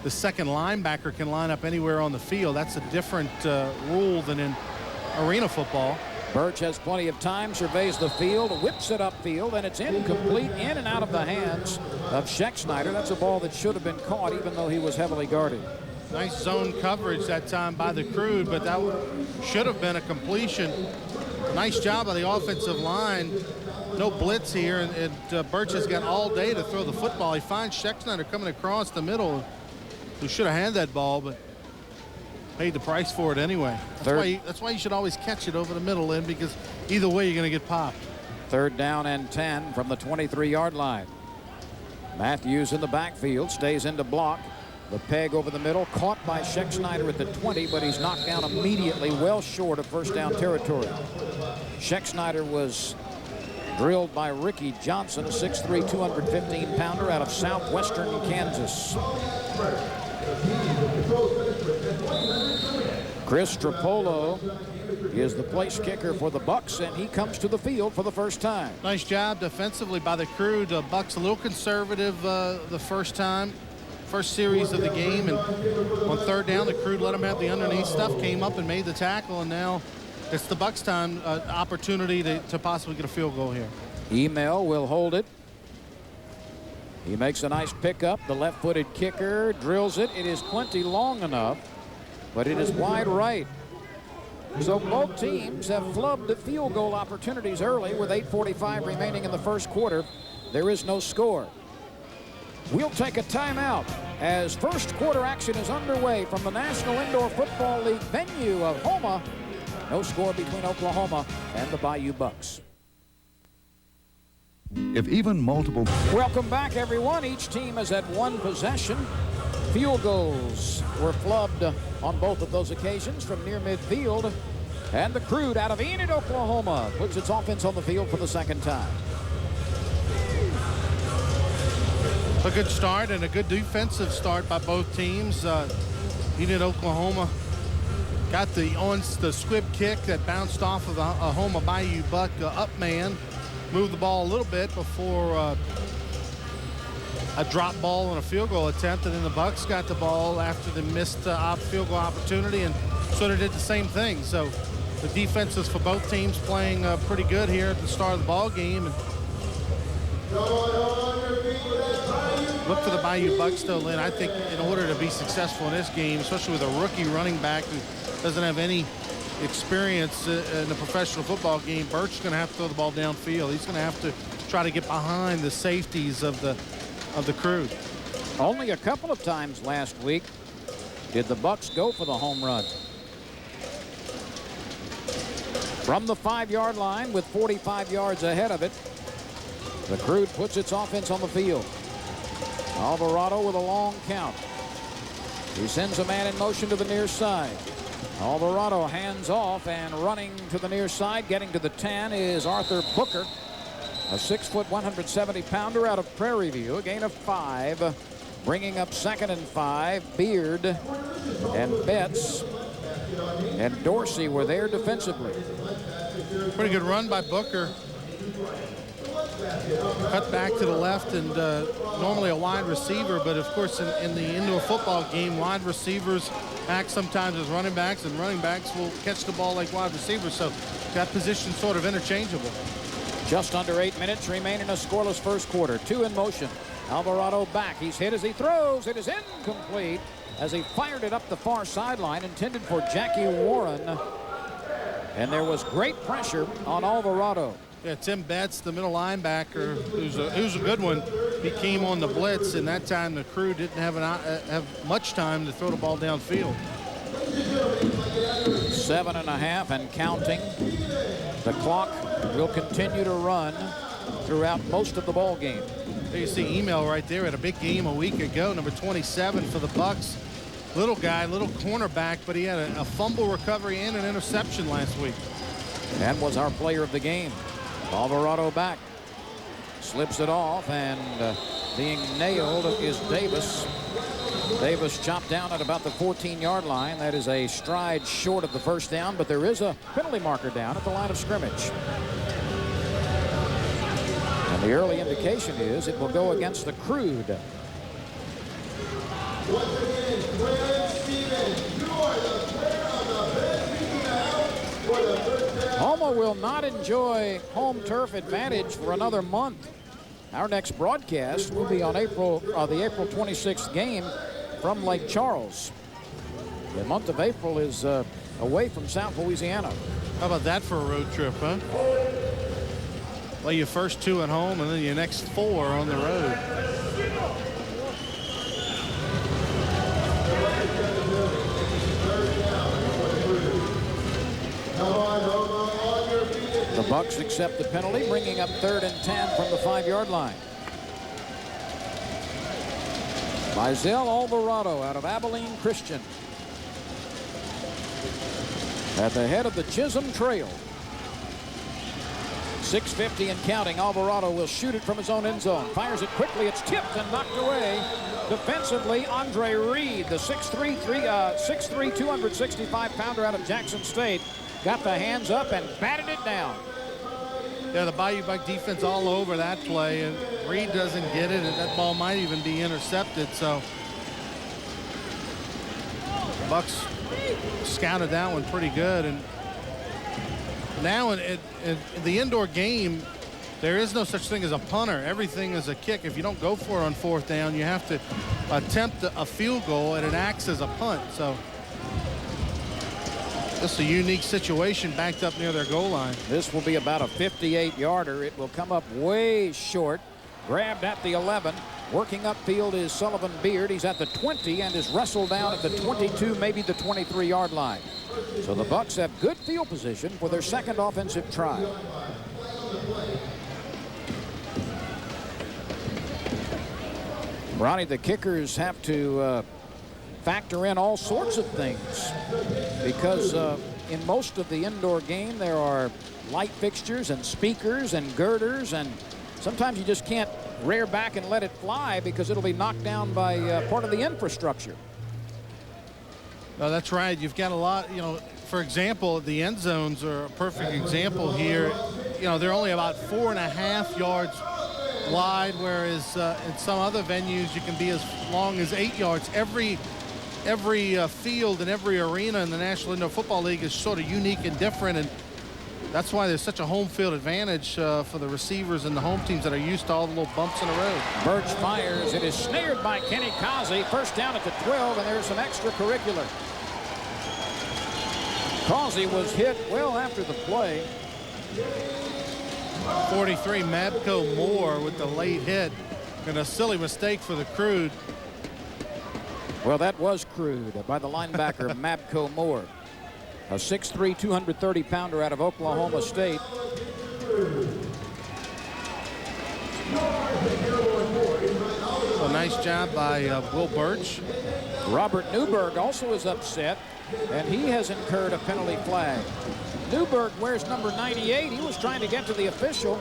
the second linebacker can line up anywhere on the field. That's a different rule than in arena football. Birch has plenty of time, surveys the field, whips it upfield, and it's incomplete, in and out of the hands of Schexnayder. That's a ball that should have been caught, even though he was heavily guarded. Nice zone coverage that time by the Crude, but that should have been a completion. Nice job by the offensive line. No blitz here, and Birch has got all day to throw the football. He finds Schexnayder coming across the middle, who should have handed that ball, but paid the price for it anyway. That's why you should always catch it over the middle, Lynn, because either way you're going to get popped. Third down and 10 from the 23-yard line. Matthews in the backfield, stays into block. The peg over the middle, caught by Schexnayder at the 20, but he's knocked down immediately, well short of first down territory. Schexnayder was drilled by Ricky Johnson, a 6'3", 215-pounder out of southwestern Kansas. Chris Trapolo is the place kicker for the Bucks, and he comes to the field for the first time. Nice job defensively by the Crew. The Bucks a little conservative the first series of the game, and on third down the Crew let them have the underneath stuff, came up and made the tackle, and now it's the Bucks time opportunity to possibly get a field goal here. Email will hold it. He makes a nice pickup. The left-footed kicker drills it. It is plenty long enough, but it is wide right. So both teams have flubbed the field goal opportunities early with 8:45 remaining in the first quarter. There is no score. We'll take a timeout as first quarter action is underway from the National Indoor Football League venue of Houma. No score between Oklahoma and the Bayou Bucks. If even multiple... Welcome back, everyone. Each team has had one possession. Field goals were flubbed on both of those occasions from near midfield. And the Crude out of Enid, Oklahoma, puts its offense on the field for the second time. A good start and a good defensive start by both teams. Enid, Oklahoma got the squib kick that bounced off of a Houma Bayou Buck up man. Moved the ball a little bit before a drop ball and a field goal attempt, and then the Bucks got the ball after the missed field goal opportunity and sort of did the same thing. So the defenses for both teams playing pretty good here at the start of the ball game. And look for the Bayou Bucks, though, Lynn. I think in order to be successful in this game, especially with a rookie running back who doesn't have any experience in a professional football game, Birch's going to have to throw the ball downfield. He's going to have to try to get behind the safeties of the Crew. Only a couple of times last week did the Bucks go for the home run. From the 5-yard line with 45 yards ahead of it, the Crew puts its offense on the field. Alvarado with a long count. He sends a man in motion to the near side. Alvarado hands off, and running to the near side, getting to the 10 is Arthur Booker, a 6', 170-pounder out of Prairie View. A gain of 5, bringing up 2nd and 5. Beard and Betts and Dorsey were there defensively. Pretty good run by Booker. Cut back to the left, and normally a wide receiver, but of course in the indoor football game, wide receivers act sometimes as running backs, and running backs will catch the ball like wide receivers, so that position sort of interchangeable. Just under 8 minutes remain in a scoreless first quarter. 2 in motion. Alvarado back. He's hit as he throws. It is incomplete as he fired it up the far sideline, intended for Jackie Warren. And there was great pressure on Alvarado. Yeah, Tim Betts, the middle linebacker, who's a good one. He came on the blitz, and that time the Crew didn't have much time to throw the ball downfield. 7.5 and counting. The clock will continue to run throughout most of the ball game. There you see Email right there at a big game a week ago, number 27 for the Bucks. Little guy, little cornerback, but he had a fumble recovery and an interception last week. And was our player of the game. Alvarado back. Slips it off, and being nailed is Davis. Davis chopped down at about the 14-yard line. That is a stride short of the first down, but there is a penalty marker down at the line of scrimmage. And the early indication is it will go against the Crude. Houma will not enjoy home turf advantage for another month. Our next broadcast will be on the April 26th game from Lake Charles. The month of April is away from South Louisiana. How about that for a road trip, huh? Play your first 2 at home and then your next 4 on the road. The Bucks accept the penalty, bringing up 3rd and 10 from the 5-yard line. Mizell Alvarado out of Abilene Christian. At the head of the Chisholm Trail. 6:50 and counting. Alvarado will shoot it from his own end zone. Fires it quickly. It's tipped and knocked away. Defensively, Andre Reed, the 6'3", 265-pounder out of Jackson State, got the hands up and batted it down. Yeah, the Bayou Buck defense all over that play, and Reed doesn't get it, and that ball might even be intercepted. So the Bucks scouted that one pretty good. And now in the indoor game, there is no such thing as a punter. Everything is a kick. If you don't go for it on 4th down, you have to attempt a field goal, and it acts as a punt. So this is a unique situation backed up near their goal line. This will be about a 58-yarder. It will come up way short. Grabbed at the 11. Working upfield is Sullivan Beard. He's at the 20 and is wrestled down at the 22, maybe the 23-yard line. So the Bucks have good field position for their second offensive try. Ronnie, the kickers have to factor in all sorts of things because in most of the indoor game there are light fixtures and speakers and girders, and sometimes you just can't rear back and let it fly because it'll be knocked down by part of the infrastructure. No, that's right. You've got a lot, for example, the end zones are a perfect example here. They're only about 4.5 yards wide, whereas in some other venues you can be as long as 8 yards. Every field and every arena in the National Indoor Football League is sort of unique and different, and that's why there's such a home field advantage for the receivers and the home teams that are used to all the little bumps in the road. Birch fires. It is snared by Kenny Causey. First down at the 12, and there's some extracurricular. Causey was hit well after the play. 43, Mabco Moore with the late hit, and a silly mistake for the Crude. Well, that was crude by the linebacker Mabco Moore, a 6'3", 230-pounder out of Oklahoma State. A nice job by Will Birch. Robert Newberg also is upset, and he has incurred a penalty flag. Newberg wears number 98. He was trying to get to the official,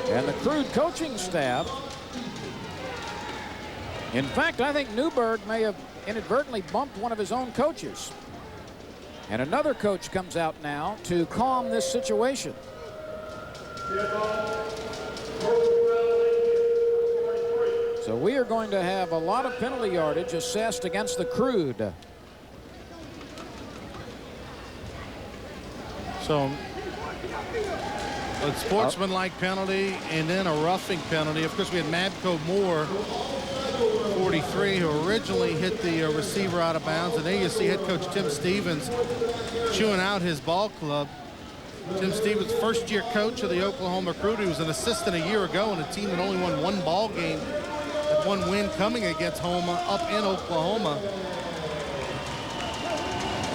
and the Crude coaching staff. In fact, I think Newberg may have inadvertently bumped one of his own coaches. And another coach comes out now to calm this situation. So we are going to have a lot of penalty yardage assessed against the Crude. So A sportsmanlike penalty and then a roughing penalty. Of course, we had Madco Moore, 43, who originally hit the receiver out of bounds. And there you see head coach Tim Stevens chewing out his ball club. Tim Stevens, first-year coach of the Oklahoma Crew. He was an assistant a year ago on a team that only won one ball game, had one win coming against Houma up in Oklahoma.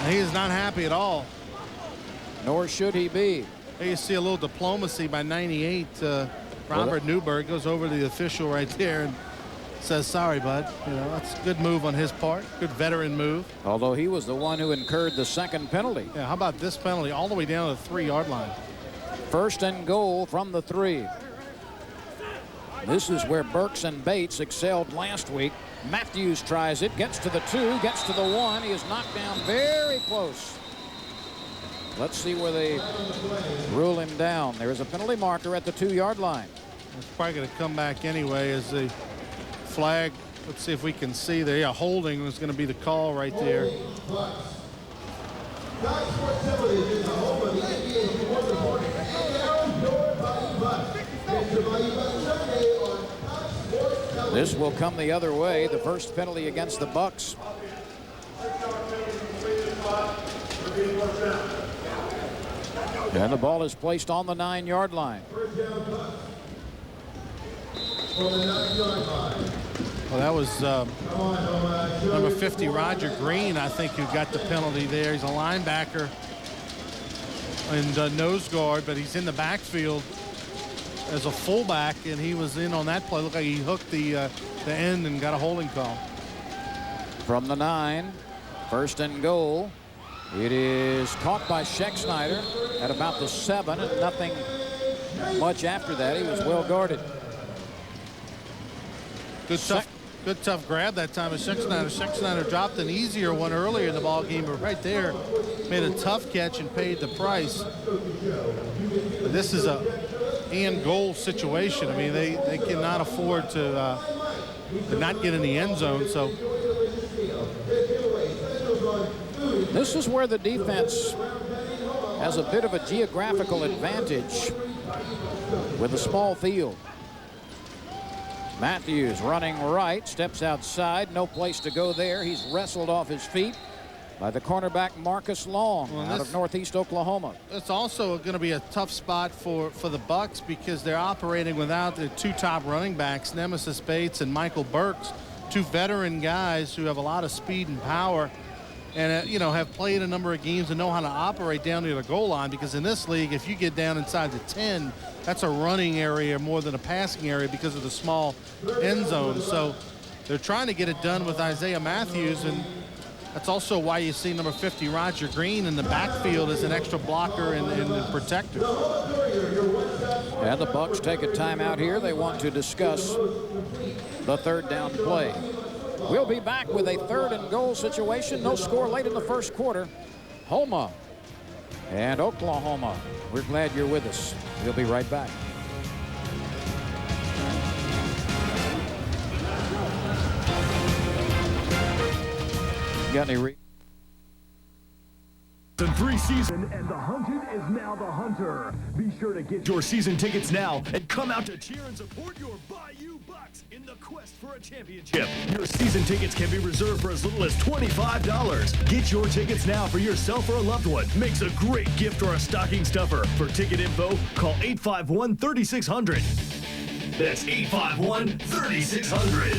And he is not happy at all. Nor should he be. There you see a little diplomacy by 98. Robert Newberg goes over to the official right there and says, sorry, bud. You know, that's a good move on his part. Good veteran move. Although he was the one who incurred the second penalty. Yeah, how about this penalty all the way down to the 3-yard line? First and goal from the 3. This is where Burks and Bates excelled last week. Matthews tries it, gets to the 2, gets to the 1. He is knocked down very close. Let's see where they rule him down. There is a penalty marker at the 2-yard line. It's probably going to come back anyway as the flag. Let's see if we can see there. Yeah, holding was going to be the call right there. This will come the other way. The first penalty against the Bucks. And the ball is placed on the 9-yard line. Well, that was number 50, Roger Green, I think, who got the penalty there. He's a linebacker and nose guard, but he's in the backfield as a fullback, and he was in on that play. Looked like he hooked the end and got a holding call. From the 9, first and goal. It is caught by Schexnayder at about the 7, and nothing much after that. He was well guarded. Good tough grab that time of Schexnayder. Schexnayder dropped an easier one earlier in the ball game, but right there made a tough catch and paid the price. But this is a and goal situation. I mean, they cannot afford to not get in the end zone. So this is where the defense has a bit of a geographical advantage with a small field. Matthews running right, steps outside, no place to go there. He's wrestled off his feet by the cornerback Marcus Long out of Northeast Oklahoma. It's also going to be a tough spot for the Bucks because they're operating without their 2 top running backs, Nemesis Bates and Michael Burks, 2 veteran guys who have a lot of speed and power and you know, have played a number of games and know how to operate down near the goal line, because in this league, if you get down inside the 10, that's a running area more than a passing area because of the small end zone. So they're trying to get it done with Isaiah Matthews, and that's also why you see number 50 Roger Green in the backfield as an extra blocker and protector. And the Bucks take a timeout here. They want to discuss the third down play. We'll be back with a 3rd and goal situation. No score late in the first quarter. Houma and Oklahoma. We're glad you're with us. We'll be right back. Got any The 3 season, and the hunted is now the hunter. Be sure to get your season tickets now and come out to cheer and support your Bayou Bucks in the quest for a championship. Your season tickets can be reserved for as little as $25. Get your tickets now for yourself or a loved one. Makes a great gift or a stocking stuffer. For ticket info, call 851-3600. That's 851-3600.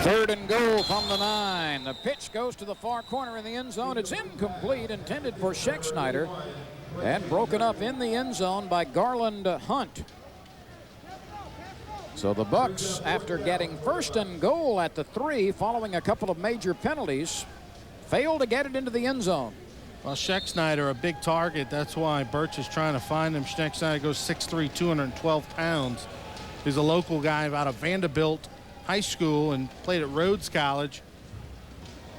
3rd and goal from the 9. The pitch goes to the far corner in the end zone. It's incomplete, intended for Schexnayder, and broken up in the end zone by Garland Hunt. So the Bucks, after getting 1st and goal at the 3, following a couple of major penalties, failed to get it into the end zone. Well, Schexnayder, a big target. That's why Birch is trying to find him. Schexnayder goes 6'3", 212 pounds. He's a local guy out of Vanderbilt High School and played at Rhodes College.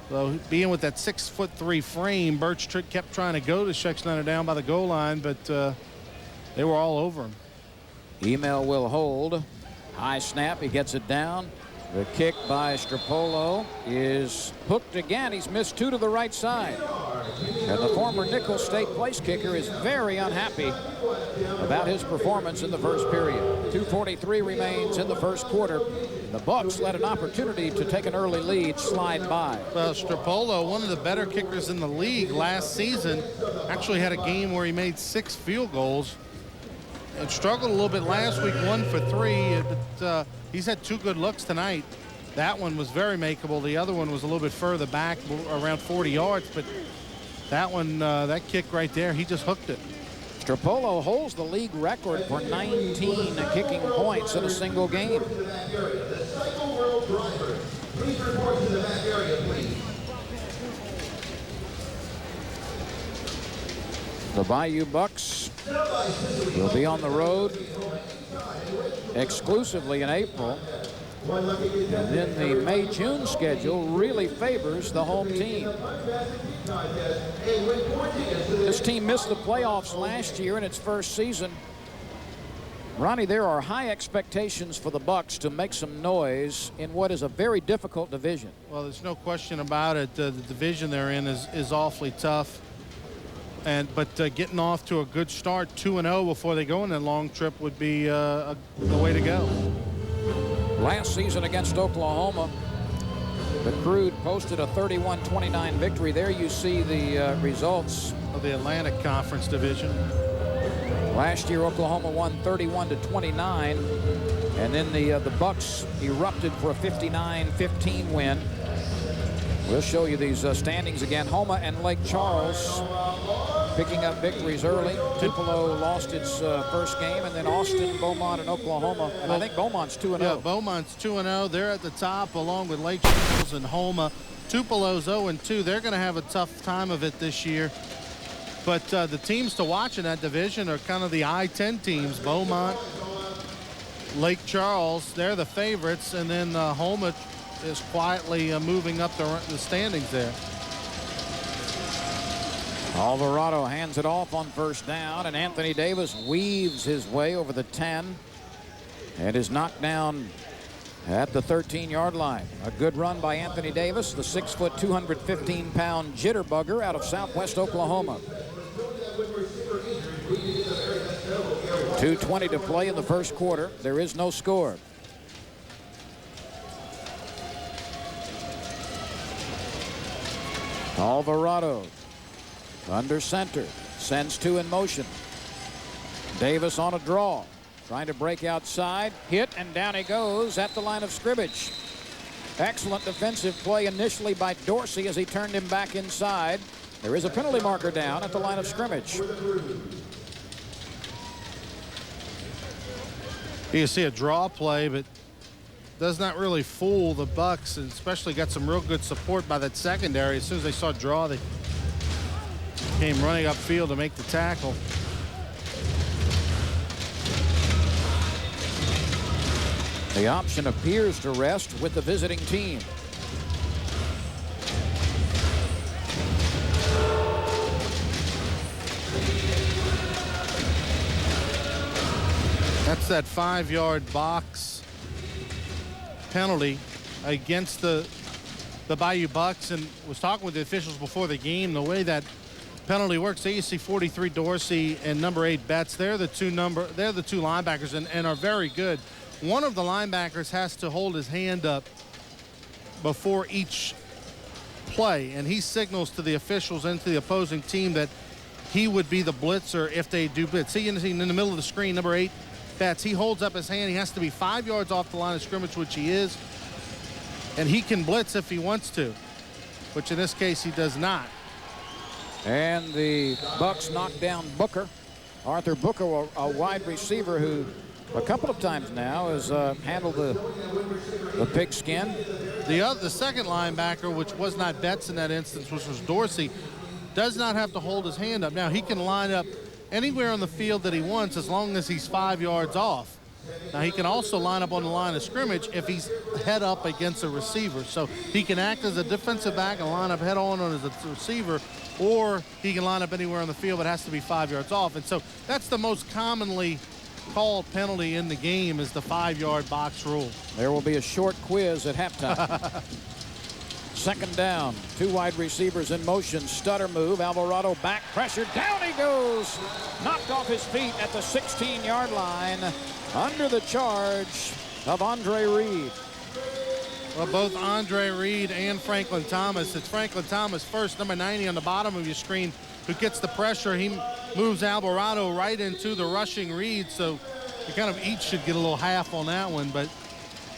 So being with that 6'3" frame, Birch kept trying to go to Schexnayder down by the goal line, but they were all over him. Email will hold. High snap, he gets it down. The kick by Stropolo is hooked again. He's missed 2 to the right side. And the former Nichols State place kicker is very unhappy about his performance in the first period. 2:43 remains in the first quarter. The Bucks let an opportunity to take an early lead slide by. Well, Stropolo, one of the better kickers in the league last season, actually had a game where he made 6 field goals. And struggled a little bit last week, 1 for 3, but he's had 2 good looks tonight. That one was very makeable. The other one was a little bit further back, around 40 yards, but that one, that kick right there, he just hooked it. Stropolo holds the league record for 19 kicking points in a single game. The Bayou Bucks will be on the road exclusively in April. And then the May-June schedule really favors the home team. This team missed the playoffs last year in its first season. Ronnie, there are high expectations for the Bucks to make some noise in what is a very difficult division. Well, there's no question about it. The division they're in is awfully tough. But getting off to a good start, 2-0 before they go on that long trip would be the way to go. Last season against Oklahoma, the Crude posted a 31-29 victory. There you see the results of the Atlantic Conference division. Last year, Oklahoma won 31-29, and then the Bucks erupted for a 59-15 win. We'll show you these standings again. Houma and Lake Charles picking up victories early. Tupelo lost its first game, and then Austin, Beaumont, and Oklahoma. And I think Beaumont's 2-0. Yeah, Beaumont's 2-0. They're at the top along with Lake Charles and Houma. Tupelo's 0-2. They're going to have a tough time of it this year. But the teams to watch in that division are kind of the I-10 teams. Beaumont, Lake Charles, they're the favorites. And then Houma is quietly moving up the standings there. Alvarado hands it off on first down, and Anthony Davis weaves his way over the 10 and is knocked down at the 13-yard line. A good run by Anthony Davis, the 6-foot, 215-pound jitterbugger out of Southwest Oklahoma. 2:20 to play in the first quarter. There is no score. Alvarado under center, sends 2 in motion. Davis on a draw, trying to break outside, hit, and down he goes at the line of scrimmage. Excellent defensive play initially by Dorsey as he turned him back inside. There is a penalty marker down at the line of scrimmage. You can see a draw play, but does not really fool the Bucks, and especially got some real good support by that secondary. As soon as they saw draw, they came running upfield to make the tackle. The option appears to rest with the visiting team. That's that 5-yard box penalty against the Bayou Bucks, and was talking with the officials before the game. The way that penalty works, there you see 43 Dorsey and number 8 Betts. They're the two linebackers and are very good. One of the linebackers has to hold his hand up before each play, and he signals to the officials and to the opposing team that he would be the blitzer if they do blitz. See in the middle of the screen, number 8 Betts, he holds up his hand. He has to be 5 yards off the line of scrimmage, which he is, and he can blitz if he wants to, which in this case he does not. And the Bucks knock down Booker. Arthur Booker, a wide receiver who a couple of times now has handled the pigskin. The second linebacker, which was not Betts in that instance, which was Dorsey, does not have to hold his hand up. Now, he can line up anywhere on the field that he wants as long as he's 5 yards off. Now, he can also line up on the line of scrimmage if he's head up against a receiver. So he can act as a defensive back and line up head on as a receiver, or he can line up anywhere on the field, but has to be 5 yards off. And so that's the most commonly called penalty in the game, is the 5-yard box rule. There will be a short quiz at halftime. Second down. 2 wide receivers in motion. Stutter move. Alvarado back pressure. Down he goes. Knocked off his feet at the 16-yard line. Under the charge of Andre Reed. Well, both Andre Reed and Franklin Thomas. It's Franklin Thomas first, number 90 on the bottom of your screen, who gets the pressure. He moves Alvarado right into the rushing Reed, so you kind of each should get a little half on that one. But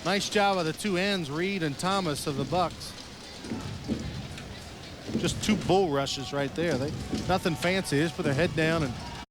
nice job of the 2 ends, Reed and Thomas of the Bucks. Just 2 bull rushes right there. Nothing fancy. They just put their head down and